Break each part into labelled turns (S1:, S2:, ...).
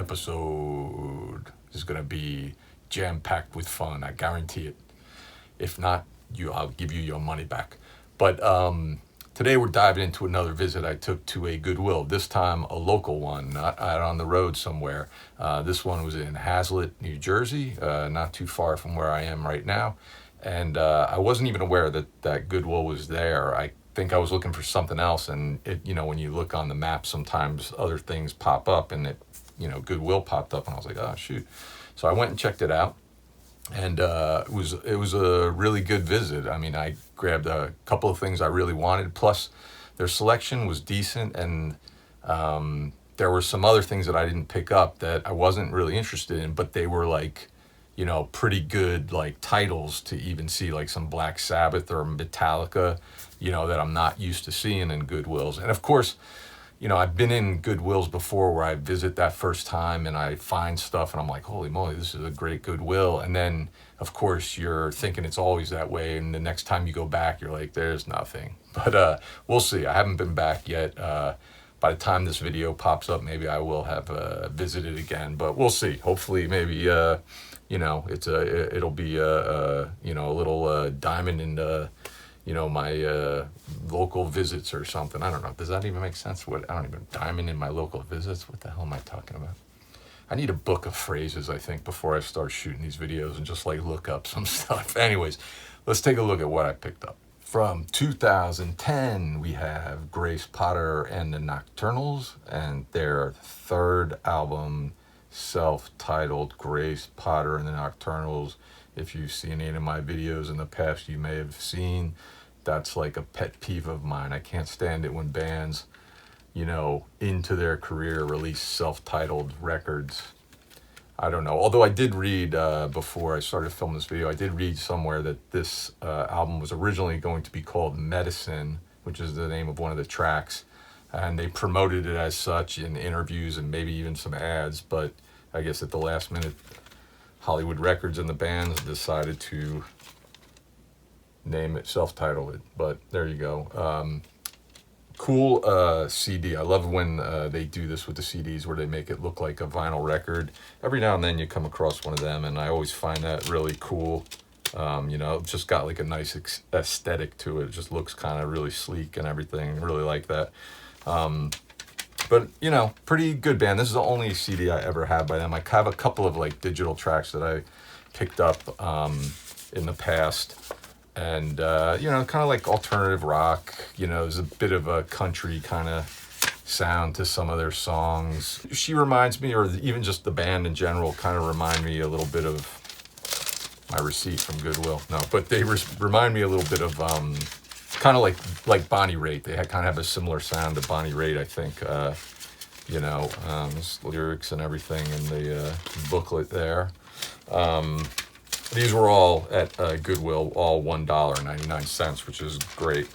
S1: episode is going to be jam-packed with fun. I guarantee it. If not, I'll give you your money back. But today we're diving into another visit I took to a Goodwill, this time a local one, not out on the road somewhere. This one was in Hazlet, New Jersey, not too far from where I am right now. And I wasn't even aware that Goodwill was there. I think I was looking for something else, and when you look on the map, sometimes other things pop up, and Goodwill popped up, and I was like, oh shoot. So I went and checked it out. And it was a really good visit. I mean, I grabbed a couple of things I really wanted. Plus, their selection was decent, and there were some other things that I didn't pick up that I wasn't really interested in, but they were like, pretty good like titles to even see, like some Black Sabbath or Metallica, that I'm not used to seeing in Goodwills. And of course, I've been in Goodwills before where I visit that first time and I find stuff and I'm like, holy moly, this is a great Goodwill. And then, of course, you're thinking it's always that way. And the next time you go back, you're like, there's nothing. But we'll see. I haven't been back yet. By the time this video pops up, maybe I will have visited again. But we'll see. Hopefully, maybe, it'll be a little diamond in my local visits or something. I don't know. Does that even make sense? Diamond in my local visits? What the hell am I talking about? I need a book of phrases, I think, before I start shooting these videos and just like look up some stuff. Anyways, let's take a look at what I picked up. From 2010, we have Grace Potter and the Nocturnals and their third album, self-titled Grace Potter and the Nocturnals. If you've seen any of my videos in the past, you may have seen that's like a pet peeve of mine. I can't stand it when bands, into their career release self-titled records. I don't know. Although I did read, before I started filming this video, I did read somewhere that this album was originally going to be called Medicine, which is the name of one of the tracks. And they promoted it as such in interviews and maybe even some ads. But I guess at the last minute, Hollywood Records and the bands decided to name it, self-title it. But there you go. Cool CD. I love when they do this with the CDs where they make it look like a vinyl record. Every now and then you come across one of them, and I always find that really cool. It's just got like a nice aesthetic to it. It just looks kind of really sleek and everything. Really like that. But, pretty good band. This is the only CD I ever had by them. I have a couple of like digital tracks that I picked up in the past. And, kind of like alternative rock. There's a bit of a country kind of sound to some of their songs. She reminds me, or even just the band in general, kind of remind me a little bit of my receipt from Goodwill. No, but they remind me a little bit of kind of like Bonnie Raitt. They kind of have a similar sound to Bonnie Raitt, I think. Lyrics and everything in the booklet there. These were all at Goodwill, all $1.99, which is great.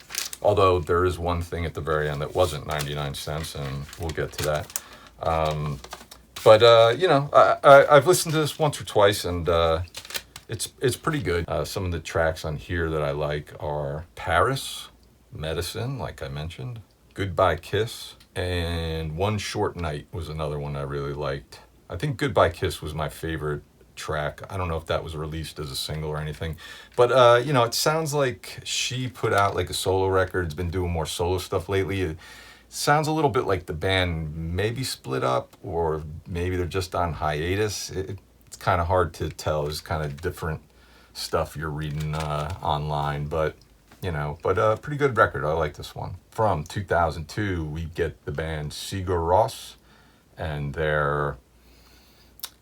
S1: Although there is one thing at the very end that wasn't 99 cents, and we'll get to that. I've listened to this once or twice, and it's pretty good. Some of the tracks on here that I like are Paris, Medicine, like I mentioned, Goodbye Kiss, and One Short Night was another one I really liked. I think Goodbye Kiss was my favorite track. I don't know if that was released as a single or anything, but it sounds like she put out like a solo record. It's been doing more solo stuff lately. It sounds a little bit like the band maybe split up, or maybe they're just on hiatus. It's kind of hard to tell. There's kind of different stuff you're reading online, but pretty good record. I like this one. From 2002, we get the band Sigur Rós and their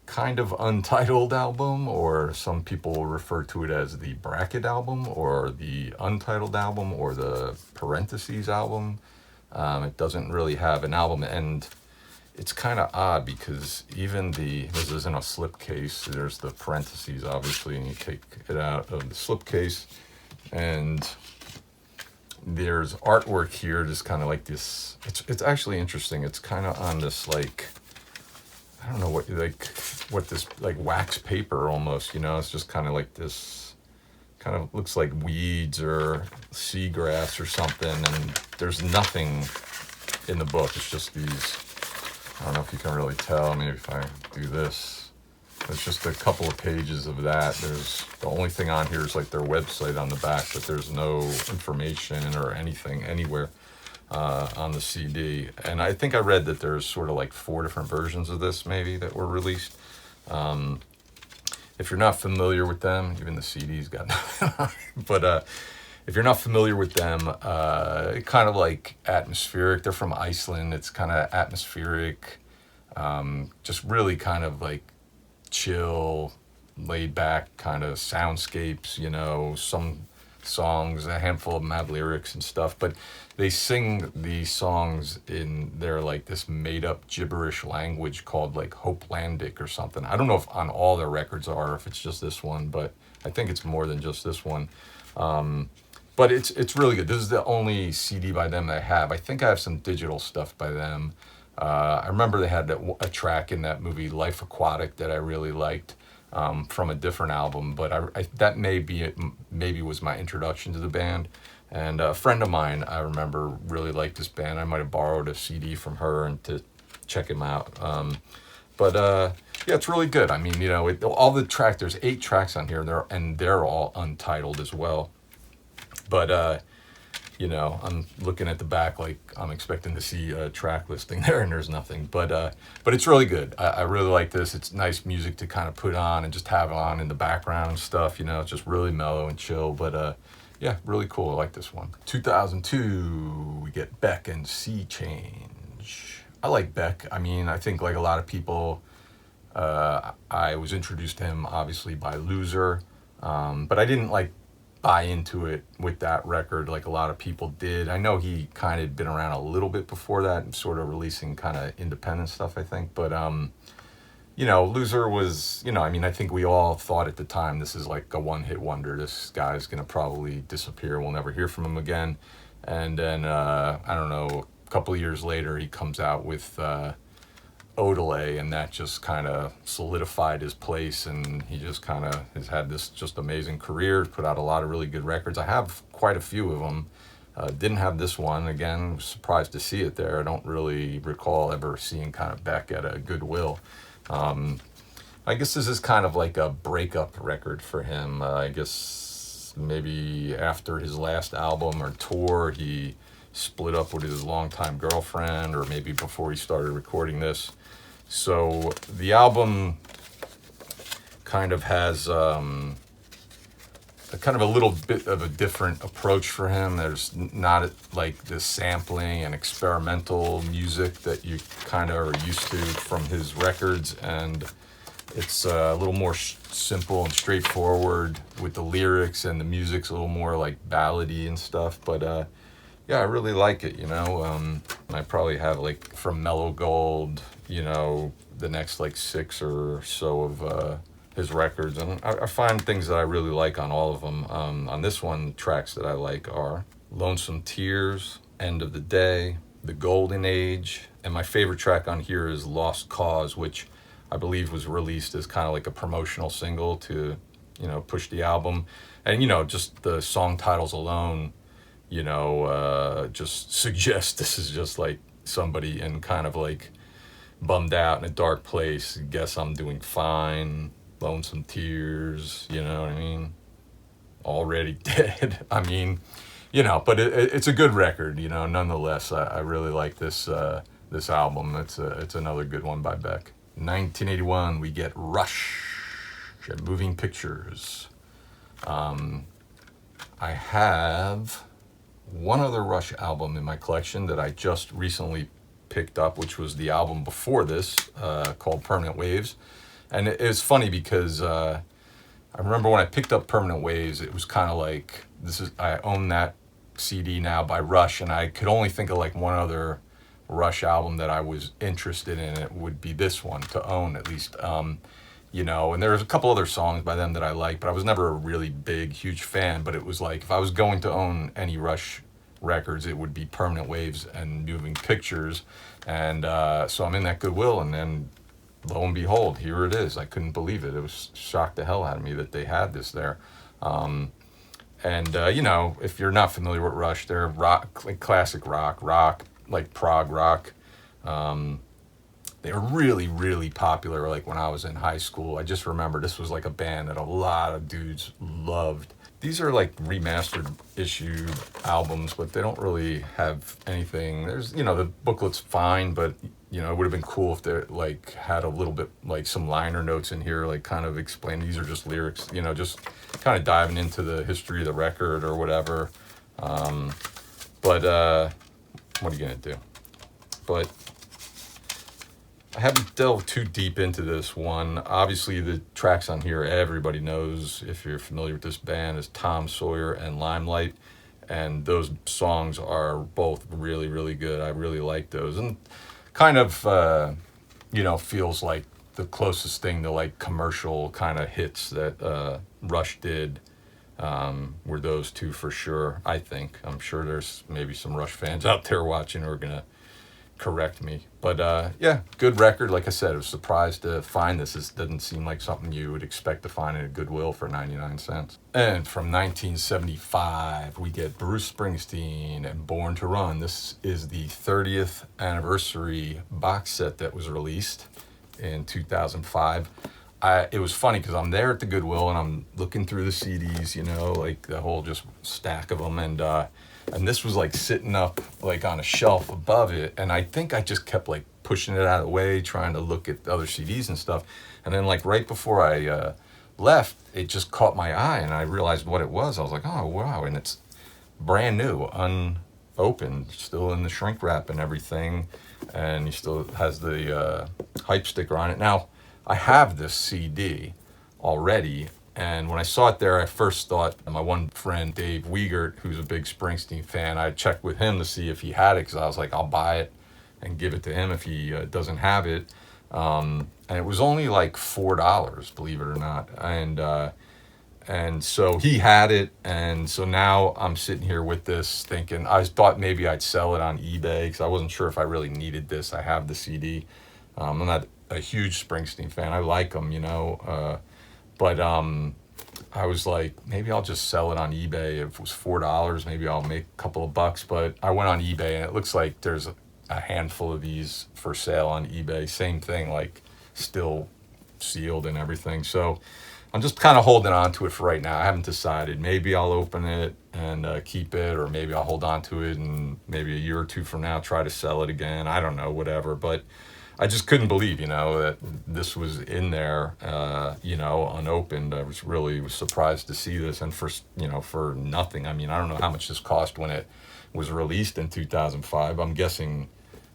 S1: kind of untitled album, or some people refer to it as the bracket album, or the untitled album, or the parentheses album. It doesn't really have an album, and it's kind of odd because even this is in a slipcase. There's the parentheses, obviously, and you take it out of the slipcase, and there's artwork here, just kind of like this. It's actually interesting. It's kind of on this like, I don't know what this like wax paper almost, it's just kind of like this, kind of looks like weeds or seagrass or something, and there's nothing in the book. It's just these I don't know if you can really tell. Maybe if I do this. It's just a couple of pages of that. There's the only thing on here is like their website on the back, but there's no information or anything anywhere on the CD. And I think I read that there's sort of like 4 different versions of this maybe that were released. If you're not familiar with them, even the CD's got nothing on it, but if you're not familiar with them, kind of like atmospheric. They're from Iceland. It's kind of atmospheric, just really kind of like chill, laid back kind of soundscapes, you know, some songs, a handful of them have lyrics and stuff, but they sing these songs in their like this made up gibberish language called like Hopelandic or something. I don't know if on all their records are, if it's just this one, but I think it's more than just this one. But it's really good. This is the only CD by them that I have. I think I have some digital stuff by them. I remember they had a track in that movie Life Aquatic that I really liked, from a different album, but that maybe was my introduction to the band. And a friend of mine, I remember, really liked this band. I might have borrowed a CD from her and to check him out. Yeah, it's really good. I mean, you know, all the tracks. There's 8 tracks on here, and they're all untitled as well. But you know, I'm looking at the back like I'm expecting to see a track listing there, and there's nothing. But it's really good. I really like this. It's nice music to kind of put on and just have on in the background and stuff. You know, it's just really mellow and chill. But yeah, really cool. I like this one. 2002, we get Beck and Sea Change. I like Beck. I mean, I think like a lot of people, I was introduced to him obviously by Loser, but I didn't like buy into it with that record like a lot of people did. I know he kind of been around a little bit before that and sort of releasing kind of independent stuff, I think. But you know, Loser was, you know, I mean, I think we all thought at the time this is like a one-hit wonder. This guy's gonna probably disappear. We'll never hear from him again. And then I don't know, a couple of years later he comes out with Odelay, and that just kind of solidified his place, and he just kind of has had this just amazing career, put out a lot of really good records. I have quite a few of them. Didn't have this one. Again, was surprised to see it there. I don't really recall ever seeing kind of Beck at a Goodwill. I guess this is kind of like a breakup record for him. I guess maybe after his last album or tour, he split up with his longtime girlfriend, or maybe before he started recording this. So the album kind of has a kind of a little bit of a different approach for him. There's not like the sampling and experimental music that you kind of are used to from his records, and it's a little more simple and straightforward with the lyrics, and the music's a little more like ballady and stuff. But yeah, I really like it, you know. I probably have like from Mellow Gold, you know, the next like 6 or so of his records, and I find things that I really like on all of them. On this one, tracks that I like are Lonesome Tears, End of the Day, The Golden Age, and my favorite track on here is Lost Cause, which I believe was released as kind of like a promotional single to, you know, push the album. And, you know, just the song titles alone, you know, just suggest this is just like somebody in kind of like bummed out in a dark place. Guess I'm doing fine. Lonesome Tears, you know what I mean? Already dead. I mean, you know, but it's a good record, you know, nonetheless. I really like this this album. It's another good one by Beck. 1981, we get Rush at Moving Pictures. I have one other Rush album in my collection that I just recently picked up, which was the album before this, called Permanent Waves. And it's funny because I remember when I picked up Permanent Waves, it was kind of like, I own that CD now by Rush, and I could only think of like one other Rush album that I was interested in. It would be this one to own, at least. You know, and there's a couple other songs by them that I like, but I was never a really big, huge fan. But it was like, if I was going to own any Rush records, it would be Permanent Waves and Moving Pictures. And so I'm in that Goodwill, and then lo and behold, here it is. I couldn't believe it. It was shocked the hell out of me that they had this there. You know, if you're not familiar with Rush, they're rock, like classic rock, like prog rock. They were really, really popular, like when I was in high school. I just remember this was like a band that a lot of dudes loved. These are like remastered issued albums, but they don't really have anything. There's, the booklet's fine, but it would have been cool if they like had a little bit, like some liner notes in here, like kind of explain these are just lyrics, just kind of diving into the history of the record or whatever. But what are you gonna do? But I haven't delved too deep into this one. Obviously, the tracks on here, everybody knows, if you're familiar with this band, is Tom Sawyer and Limelight. And those songs are both really, really good. I really like those. And kind of, feels like the closest thing to like commercial kind of hits that Rush did were those two for sure, I think. I'm sure there's maybe some Rush fans out there watching who are going to correct me. But yeah, good record. Like I said, I was surprised to find this. This doesn't seem like something you would expect to find in a Goodwill for 99 cents. And from 1975, we get Bruce Springsteen and Born to Run. This is the 30th anniversary box set that was released in 2005. It was funny because I'm there at the Goodwill and I'm looking through the CDs, like the whole just stack of them, and this was like sitting up like on a shelf above it, and I think I just kept like pushing it out of the way, trying to look at the other CDs and stuff, and then like right before I left, it just caught my eye and I realized what it was. I was like, oh wow, and it's brand new, unopened, still in the shrink wrap and everything, and he still has the hype sticker on it. Now, I have this CD already, and when I saw it there, I first thought my one friend, Dave Wiegert, who's a big Springsteen fan, I checked with him to see if he had it, because I was like, I'll buy it and give it to him if he doesn't have it. And it was only like $4, believe it or not. And so he had it, and so now I'm sitting here with this thinking, I thought maybe I'd sell it on eBay, because I wasn't sure if I really needed this. I have the CD. I'm not a huge Springsteen fan. I like him, but I was like, maybe I'll just sell it on eBay. If it was $4, maybe I'll make a couple of bucks. But I went on eBay, and it looks like there's a handful of these for sale on eBay. Same thing, like still sealed and everything. So I'm just kind of holding on to it for right now. I haven't decided. Maybe I'll open it and keep it, or maybe I'll hold on to it and maybe a year or two from now try to sell it again. I don't know, whatever. But I just couldn't believe, that this was in there, unopened. I was surprised to see this, and for nothing. I mean, I don't know how much this cost when it was released in 2005. I'm guessing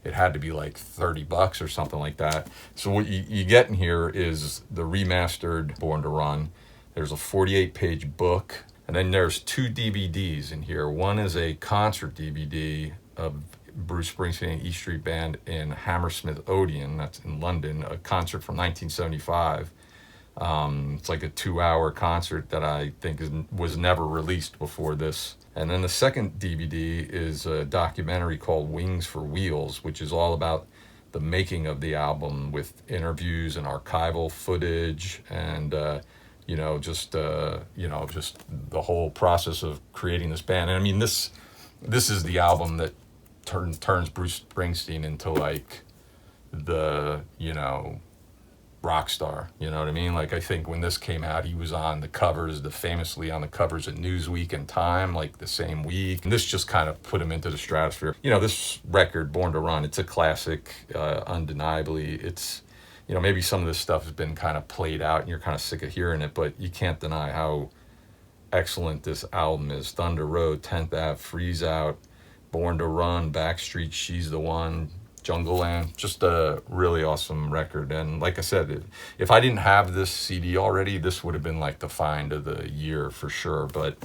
S1: it had to be like $30 or something like that. So what you get in here is the remastered Born to Run. There's a 48-page book, and then there's 2 DVDs in here. One is a concert DVD of Bruce Springsteen and E Street Band in Hammersmith Odeon, that's in London, a concert from 1975. It's like a 2-hour concert that I think was never released before this. And then the second DVD is a documentary called Wings for Wheels, which is all about the making of the album, with interviews and archival footage and just the whole process of creating this band. And I mean, this is the album that turns Bruce Springsteen into like the rock star, you know what I mean? Like, I think when this came out, he was on the covers, famously on the covers of Newsweek and Time, like the same week. And this just kind of put him into the stratosphere. This record, Born to Run, it's a classic, undeniably. It's, maybe some of this stuff has been kind of played out and you're kind of sick of hearing it, but you can't deny how excellent this album is. Thunder Road, 10th Ave, Freeze Out, Born to Run, Backstreet, She's the One, Jungle Land, just a really awesome record. And like I said, if I didn't have this CD already, this would have been like the find of the year for sure. But,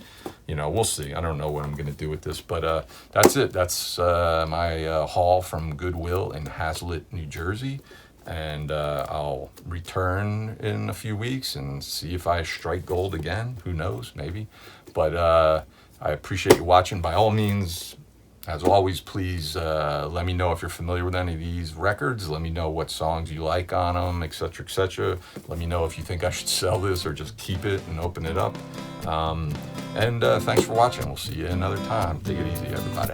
S1: we'll see. I don't know what I'm going to do with this. But that's it. That's my haul from Goodwill in Hazlet, New Jersey. And I'll return in a few weeks and see if I strike gold again. Who knows? Maybe. But I appreciate you watching. By all means, as always, please let me know if you're familiar with any of these records. Let me know what songs you like on them, etc., etc. Let me know if you think I should sell this or just keep it and open it up. And thanks for watching. We'll see you another time. Take it easy, everybody.